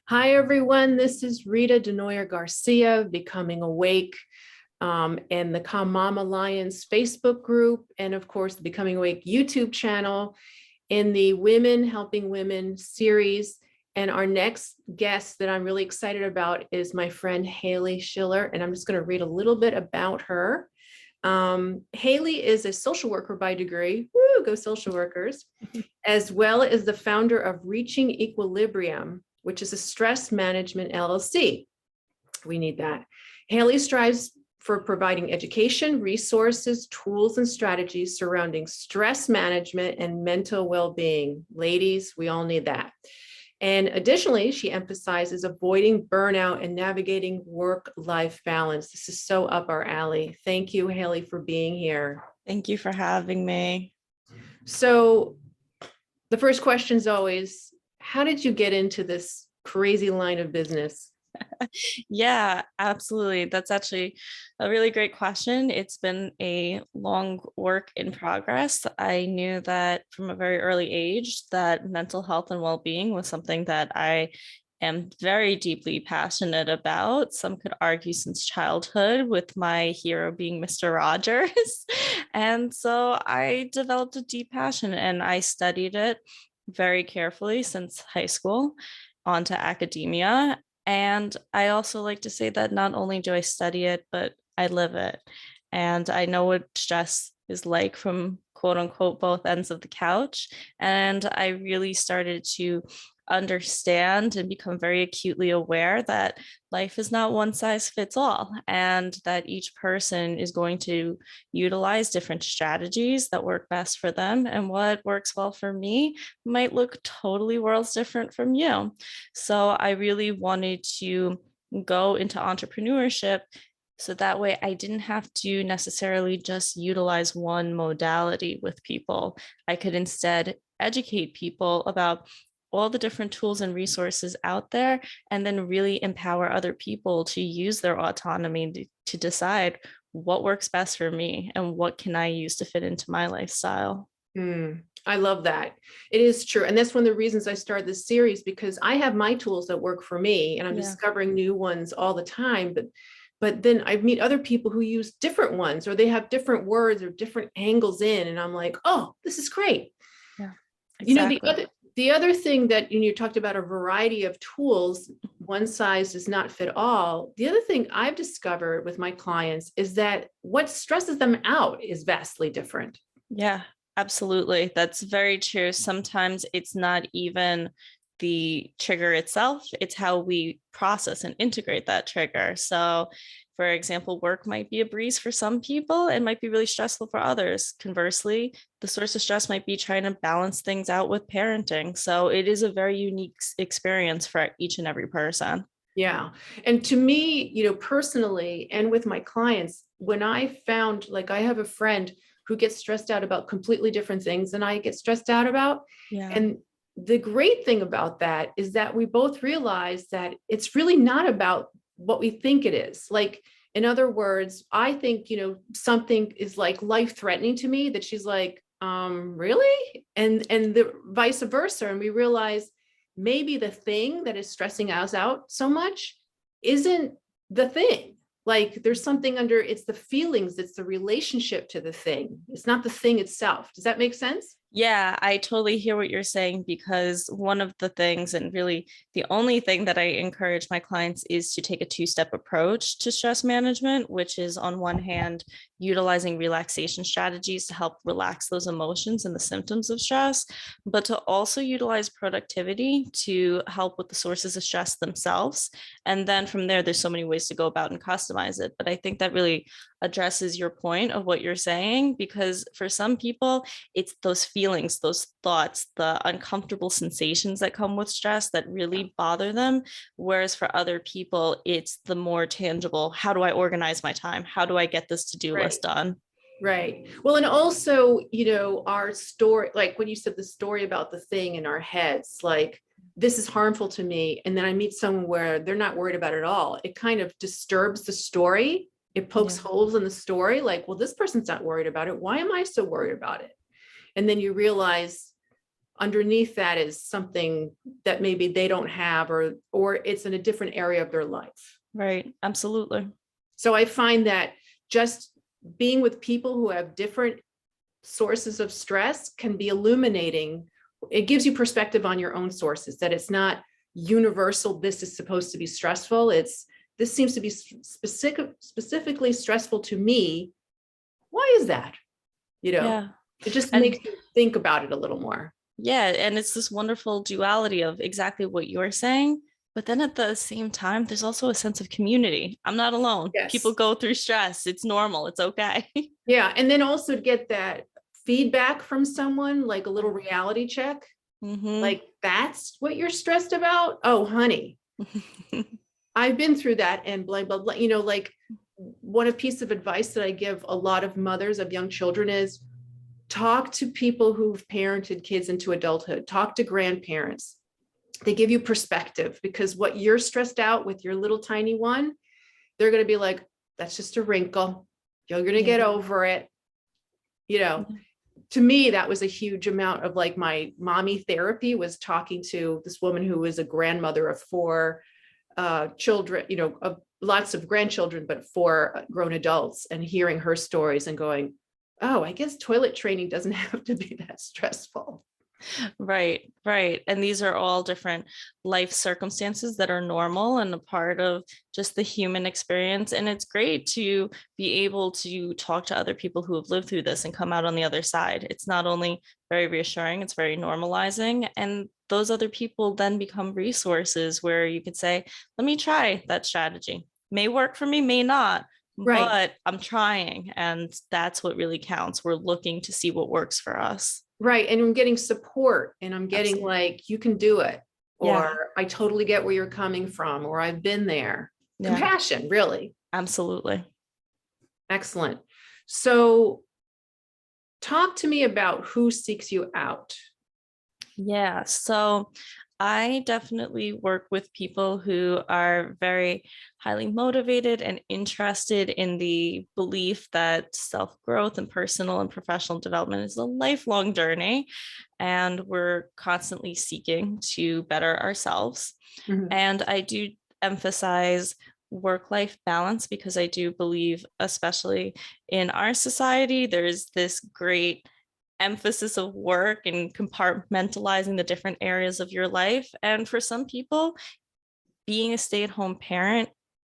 Hi, everyone. This is Rita Desnoyers-Garcia, Becoming Awake, and the Calm Mom Alliance Facebook group, and of course, the Becoming Awake YouTube channel in the Women Helping Women series. And our next guest that I'm really excited about is my friend Hayley Schiller, and I'm just going to read a little bit about her. Hayley is a social worker by degree. Woo, go social workers, as well as the founder of Reaching Equilibrium, which is a stress management LLC. We need that. Hayley strives for providing education, resources, tools, and strategies surrounding stress management and mental well-being. Ladies, we all need that. And additionally, she emphasizes avoiding burnout and navigating work-life balance. This is so up our alley. Thank you, Hayley, for being here. Thank you for having me. So the first question is always, how did you get into this crazy line of business? Yeah, absolutely. That's actually a really great question. It's been a long work in progress. I knew that from a very early age that mental health and well-being was something that I am very deeply passionate about. Some could argue since childhood, with my hero being Mr. Rogers. And so I developed a deep passion and I studied it very carefully since high school onto academia. And I also like to say that not only do I study it, but I live it. And I know what stress is like from quote unquote both ends of the couch. And I really started to understand and become very acutely aware that life is not one size fits all, and that each person is going to utilize different strategies that work best for them. And what works well for me might look totally worlds different from you. So I really wanted to go into entrepreneurship so that way I didn't have to necessarily just utilize one modality with people. I could instead educate people about all the different tools and resources out there, and then really empower other people to use their autonomy to decide what works best for me and what can I use to fit into my lifestyle. I love that. It is true. And that's one of the reasons I started this series, because I have my tools that work for me and I'm discovering new ones all the time. But then I meet other people who use different ones, or they have different words or different angles in. And I'm like, oh, this is great. Yeah, exactly. exactly. The other thing that you talked about, a variety of tools, one size does not fit all. The other thing I've discovered with my clients is that what stresses them out is vastly different. Yeah, absolutely. That's very true. Sometimes it's not even the trigger itself, it's how we process and integrate that trigger. So, for example, work might be a breeze for some people, it might be really stressful for others. Conversely, the source of stress might be trying to balance things out with parenting. So, it is a very unique experience for each and every person. Yeah. And to me, personally, and with my clients, when I found, like, I have a friend who gets stressed out about completely different things than I get stressed out about. Yeah. And the great thing about that is that we both realize that it's really not about what we think it is. Like, in other words, I think, something is like life threatening to me, that she's like, really? And the vice versa. And we realize maybe the thing that is stressing us out so much isn't the thing. Like, there's something under, it's the feelings, it's the relationship to the thing. It's not the thing itself. Does that make sense? Yeah, I totally hear what you're saying, because one of the things, and really the only thing that I encourage my clients, is to take a two-step approach to stress management, which is on one hand, utilizing relaxation strategies to help relax those emotions and the symptoms of stress, but to also utilize productivity to help with the sources of stress themselves. And then from there, there's so many ways to go about and customize it. But I think that really addresses your point of what you're saying, because for some people, it's those feelings, those thoughts, the uncomfortable sensations that come with stress that really bother them. Whereas for other people, it's the more tangible, how do I organize my time? How do I get this to-do list done? Right. Well, and also, our story, like when you said the story about the thing in our heads, like, this is harmful to me. And then I meet someone where they're not worried about it at all. It kind of disturbs the story. It pokes holes in the story. Like, well, this person's not worried about it. Why am I so worried about it? And then you realize, underneath that is something that maybe they don't have, or it's in a different area of their life. Right. Absolutely. So I find that just being with people who have different sources of stress can be illuminating. It gives you perspective on your own sources, that it's not universal. This is supposed to be stressful. This seems to be specifically stressful to me. Why is that? Yeah. It just And makes you think about it a little more. yeah, and it's this wonderful duality of exactly what you're saying. But then at the same time, there's also a sense of community. I'm not alone. People Yes. go through stress. It's normal. It's okay. Yeah. And then also to get that feedback from someone, like a little reality check. Mm-hmm. Like, that's what you're stressed about? Oh, honey, I've been through that, and blah, blah, blah. Like, one piece of advice that I give a lot of mothers of young children is talk to people who've parented kids into adulthood, talk to grandparents. They give you perspective, because what you're stressed out with your little tiny one, they're going to be like, that's just a wrinkle. You're going to get over it. To me, that was a huge amount of like my mommy therapy, was talking to this woman who was a grandmother of 4 children, of lots of grandchildren, but 4 grown adults, and hearing her stories and going, oh, I guess toilet training doesn't have to be that stressful. Right, right. And these are all different life circumstances that are normal and a part of just the human experience. And it's great to be able to talk to other people who have lived through this and come out on the other side. It's not only very reassuring, it's very normalizing. And those other people then become resources where you could say, let me try that strategy. May work for me, may not. Right. But I'm trying, and that's what really counts. We're looking to see what works for us. Right. And I'm getting support, and I'm getting Absolutely. like, you can do it, Yeah, or I totally get where you're coming from, or I've been there. yeah, Compassion, really. absolutely. Excellent. So talk to me about who seeks you out. Yeah, so I definitely work with people who are very highly motivated and interested in the belief that self-growth and personal and professional development is a lifelong journey, and we're constantly seeking to better ourselves. Mhm. And I do emphasize work-life balance because I do believe, especially in our society, there's this great emphasis of work and compartmentalizing the different areas of your life. And for some people, being a stay-at-home parent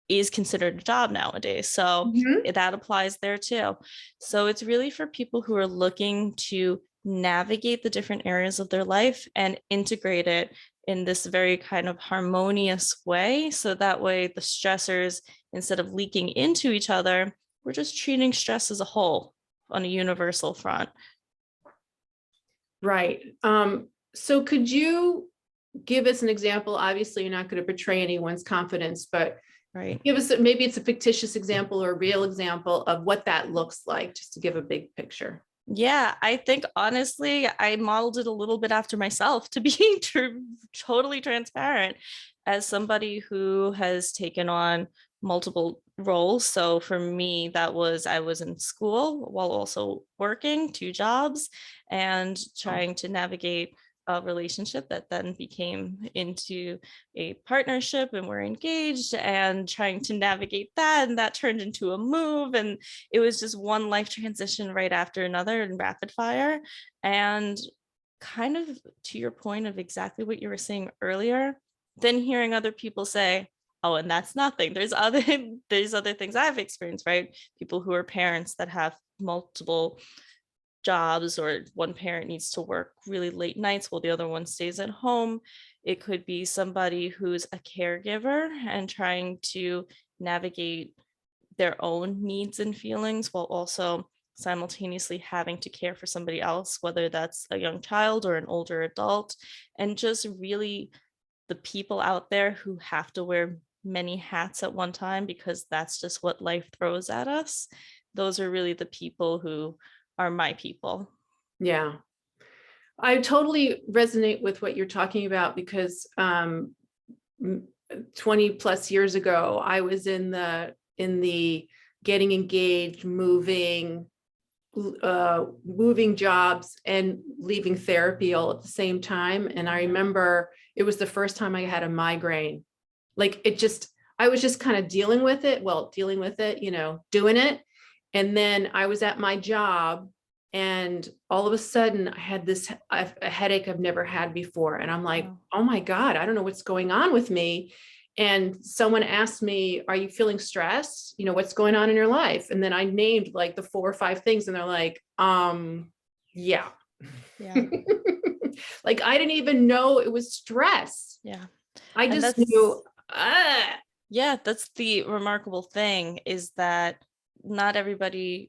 is considered a job nowadays. So Mhm. that applies there too. So it's really for people who are looking to navigate the different areas of their life and integrate it in this very kind of harmonious way. So that way the stressors, instead of leaking into each other, we're just treating stress as a whole on a universal front. Right. So could you give us an example? Obviously, you're not going to betray anyone's confidence, but Right. give us, maybe it's a fictitious example or a real example of what that looks like, just to give a big picture. Yeah, I think honestly, I modeled it a little bit after myself, to be totally transparent, as somebody who has taken on multiple roles. So for me, that was I was in school while also working 2 jobs and trying to navigate a relationship that then became into a partnership, and we're engaged and trying to navigate that, and that turned into a move, and it was just one life transition right after another in rapid fire. And kind of to your point of exactly what you were saying earlier, then hearing other people say, oh, and that's nothing. There's other things I've experienced, right? People who are parents that have multiple jobs, or one parent needs to work really late nights while the other one stays at home. It could be somebody who's a caregiver and trying to navigate their own needs and feelings while also simultaneously having to care for somebody else, whether that's a young child or an older adult. And just really the people out there who have to wear many hats at one time because that's just what life throws at us. Those are really the people who are my people. Yeah. I totally resonate with what you're talking about, because 20 plus years ago, I was in the getting engaged, moving, moving jobs and leaving therapy all at the same time. And I remember it was the first time I had a migraine. Like I was just kind of dealing with it, doing it. And then I was at my job and all of a sudden I had a headache I've never had before. And I'm like, Wow. oh my God, I don't know what's going on with me. And someone asked me, are you feeling stressed? What's going on in your life? And then I named like the 4 or 5 things and they're like, yeah. Yeah. Like I didn't even know it was stress. Yeah. I And just knew, yeah, that's the remarkable thing, is that not everybody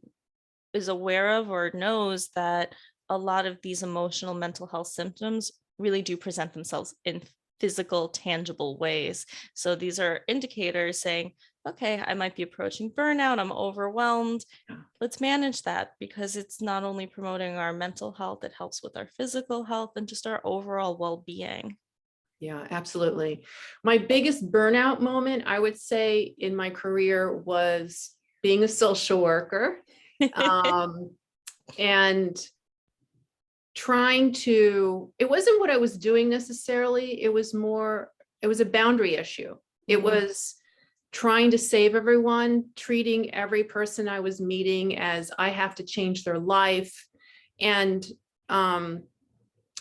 is aware of or knows that a lot of these emotional mental health symptoms really do present themselves in physical, tangible ways. So these are indicators saying, okay, I might be approaching burnout, I'm overwhelmed. Let's manage that, because it's not only promoting our mental health, it helps with our physical health and just our overall well-being. yeah, absolutely. My biggest burnout moment, I would say, in my career was being a social worker. And it wasn't what I was doing necessarily. It was a boundary issue. It was trying to save everyone, treating every person I was meeting as I have to change their life. And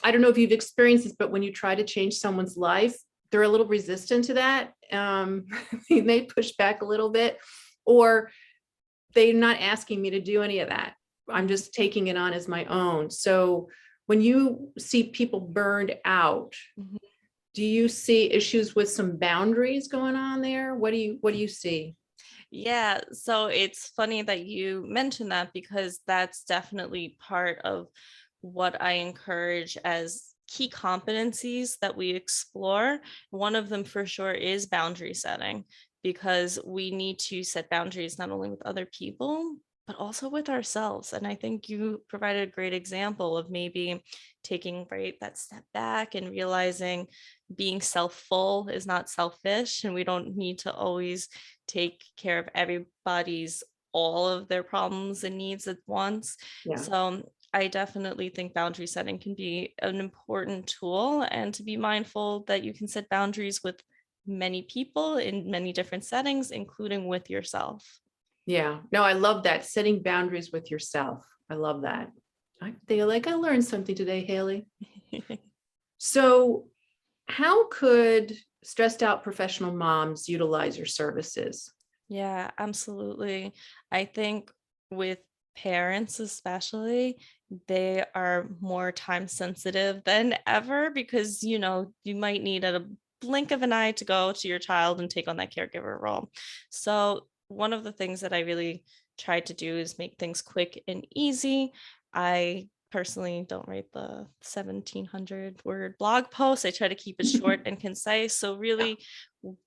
I don't know if you've experienced this, but when you try to change someone's life, they're a little resistant to that. They may push back a little bit, or they're not asking me to do any of that. I'm just taking it on as my own. So when you see people burned out, do you see issues with some boundaries going on there? What do you see? Yeah, so it's funny that you mentioned that, because that's definitely part of what I encourage as key competencies that we explore. One of them for sure is boundary setting, because we need to set boundaries not only with other people, but also with ourselves. And I think you provided a great example of maybe taking that step back and realizing being self-full is not selfish, and we don't need to always take care of everybody's all of their problems and needs at once. Yeah. So I definitely think boundary setting can be an important tool, and to be mindful that you can set boundaries with many people in many different settings, including with yourself. Yeah. No, I love that. Setting boundaries with yourself. I love that. I feel like I learned something today, Hayley. So how could stressed out professional moms utilize your services? Yeah, absolutely. I think with parents, especially, they are more time sensitive than ever, because, you might need at a blink of an eye to go to your child and take on that caregiver role. So, one of the things that I really try to do is make things quick and easy. I personally don't write the 1,700 word blog post. I try to keep it short and concise. So, really,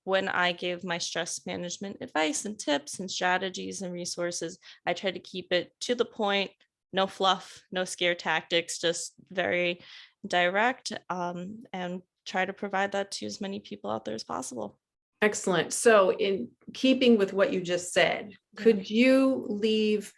when I give my stress management advice and tips and strategies and resources, I try to keep it to the point, no fluff, no scare tactics, just very direct, and try to provide that to as many people out there as possible. Excellent. So in keeping with what you just said, could you leave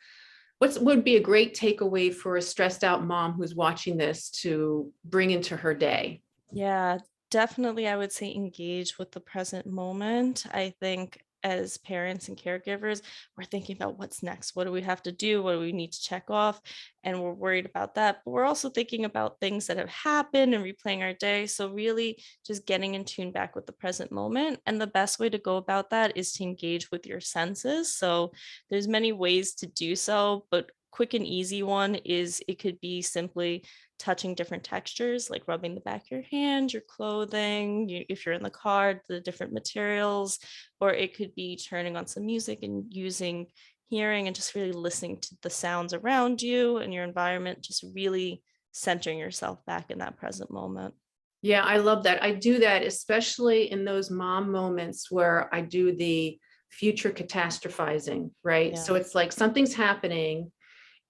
what would be a great takeaway for a stressed out mom who's watching this to bring into her day? Yeah, definitely. I would say engage with the present moment. I think as parents and caregivers, we're thinking about what's next. What do we have to do? What do we need to check off? And we're worried about that. But we're also thinking about things that have happened and replaying our day. So, really, just getting in tune back with the present moment. And the best way to go about that is to engage with your senses. So, there's many ways to do so, but quick and easy one is, it could be simply touching different textures, like rubbing the back of your hand, your clothing, if you're in the car, the different materials, or it could be turning on some music and using hearing and just really listening to the sounds around you and your environment, just really centering yourself back in that present moment. Yeah, I love that. I do that, especially in those mom moments where I do the future catastrophizing, right? Yeah. So it's like something's happening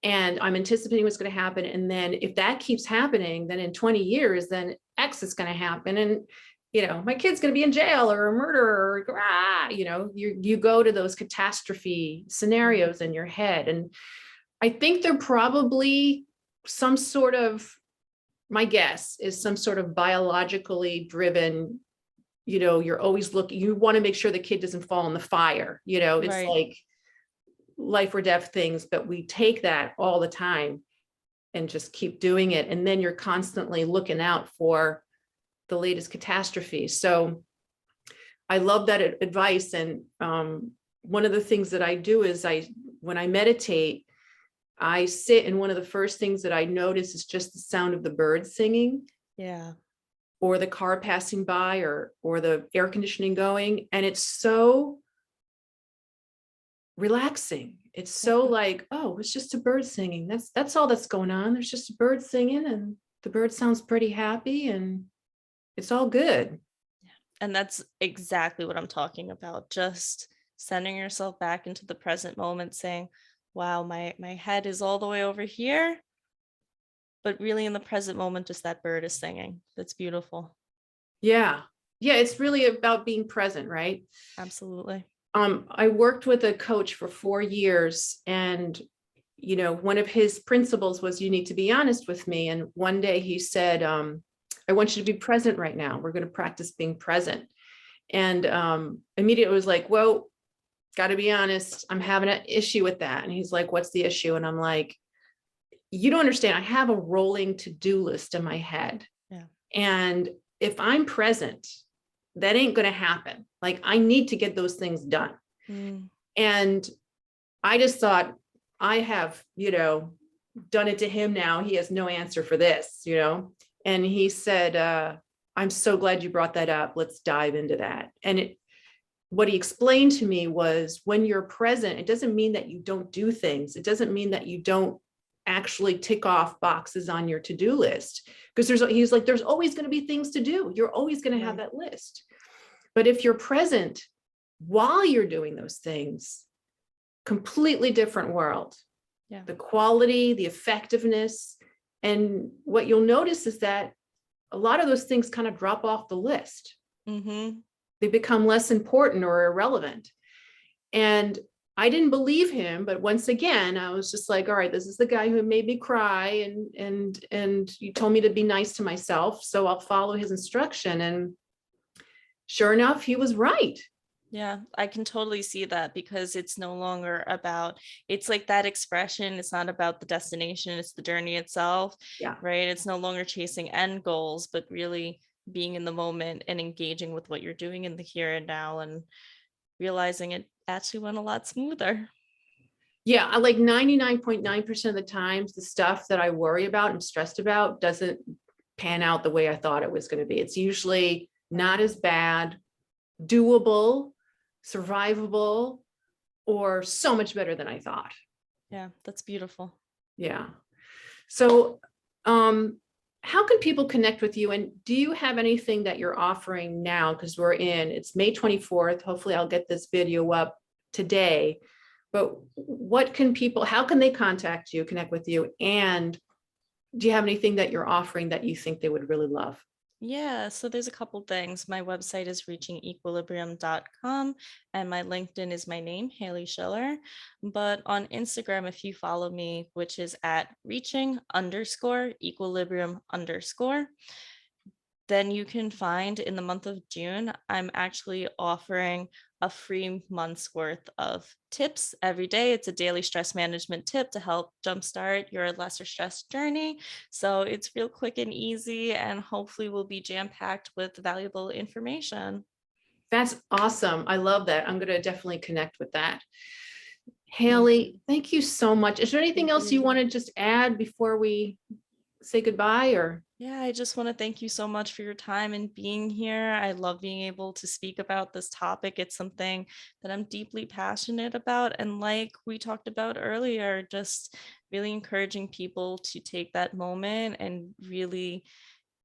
and I'm anticipating what's going to happen. And then if that keeps happening, then in 20 years, then X is going to happen. And, my kid's going to be in jail or a murderer, or, you go to those catastrophe scenarios in your head. And I think they're probably some sort of, my guess is some sort of biologically driven, you're always looking, you want to make sure the kid doesn't fall in the fire, it's Right. like life or death things, but we take that all the time and just keep doing it. And then you're constantly looking out for the latest catastrophe. So I love that advice. And one of the things that I do is when I meditate, I sit, and one of the first things that I notice is just the sound of the birds singing. Yeah. Or the car passing by, or the air conditioning going. And it's so relaxing. It's so like, oh, it's just a bird singing. That's all that's going on. There's just a bird singing, and the bird sounds pretty happy, and it's all good. And that's exactly what I'm talking about. Just sending yourself back into the present moment, saying, wow, my head is all the way over here. But really in the present moment, just that bird is singing. That's beautiful. Yeah. Yeah. It's really about being present, right? Absolutely. I worked with a coach for 4 years, and one of his principles was, you need to be honest with me. And one day he said, I want you to be present right now. We're going to practice being present. And immediately it was like, well, got to be honest, I'm having an issue with that. And he's like, what's the issue? And I'm like, you don't understand. I have a rolling to-do list in my head. Yeah. And if I'm present, that ain't going to happen. Like, I need to get those things done. And I just thought, I have, done it to him now. He has no answer for this, and he said, I'm so glad you brought that up. Let's dive into that. And what he explained to me was, when you're present, it doesn't mean that you don't do things. It doesn't mean that you don't actually tick off boxes on your to-do list, because he's like, there's always going to be things to do. You're always going to have that list. But if you're present while you're doing those things, completely different world. Yeah. The quality, the effectiveness. And what you'll notice is that a lot of those things kind of drop off the list. They become less important or irrelevant. And I didn't believe him, but once again, I was just like, all right, this is the guy who made me cry, and you told me to be nice to myself, so I'll follow his instruction. And sure enough, he was right. Yeah, I can totally see that, because it's no longer about, it's like that expression, it's not about the destination, it's the journey itself. Yeah. Right. It's no longer chasing end goals, but really being in the moment and engaging with what you're doing in the here and now, and realizing it actually went a lot smoother. Yeah, I like 99.9% of the times, the stuff that I worry about and stressed about doesn't pan out the way I thought it was going to be. It's usually not as bad, doable, survivable, or so much better than I thought. Yeah, that's beautiful. Yeah. So how can people connect with you? And do you have anything that you're offering now? Because it's May 24th. Hopefully I'll get this video up today. But how can they contact you, connect with you? And do you have anything that you're offering that you think they would really love? Yeah, so there's a couple things. My website is reachingequilibrium.com, and my LinkedIn is my name, Hayley Schiller. But on Instagram, if you follow me, which is at reaching_equilibrium_, then you can find, in the month of June, I'm actually offering a free month's worth of tips every day. It's a daily stress management tip to help jumpstart your lesser stress journey. So it's real quick and easy, and hopefully will be jam-packed with valuable information. That's awesome. I love that. I'm going to definitely connect with that. Hayley, thank you so much. Is there anything else you want to just add before we say goodbye? Or yeah, I just want to thank you so much for your time and being here. I love being able to speak about this topic. It's something that I'm deeply passionate about. And like we talked about earlier, just really encouraging people to take that moment and really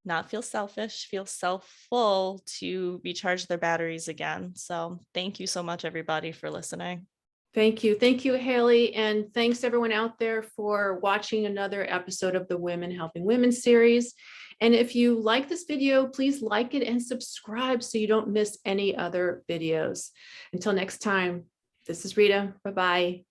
not feel selfish, feel self-full, to recharge their batteries again. So thank you so much, everybody, for listening. thank you. Thank you, Hayley. And thanks everyone out there for watching another episode of the Women Helping Women series. And if you like this video, please like it and subscribe so you don't miss any other videos. Until next time, this is Rita. Bye-bye.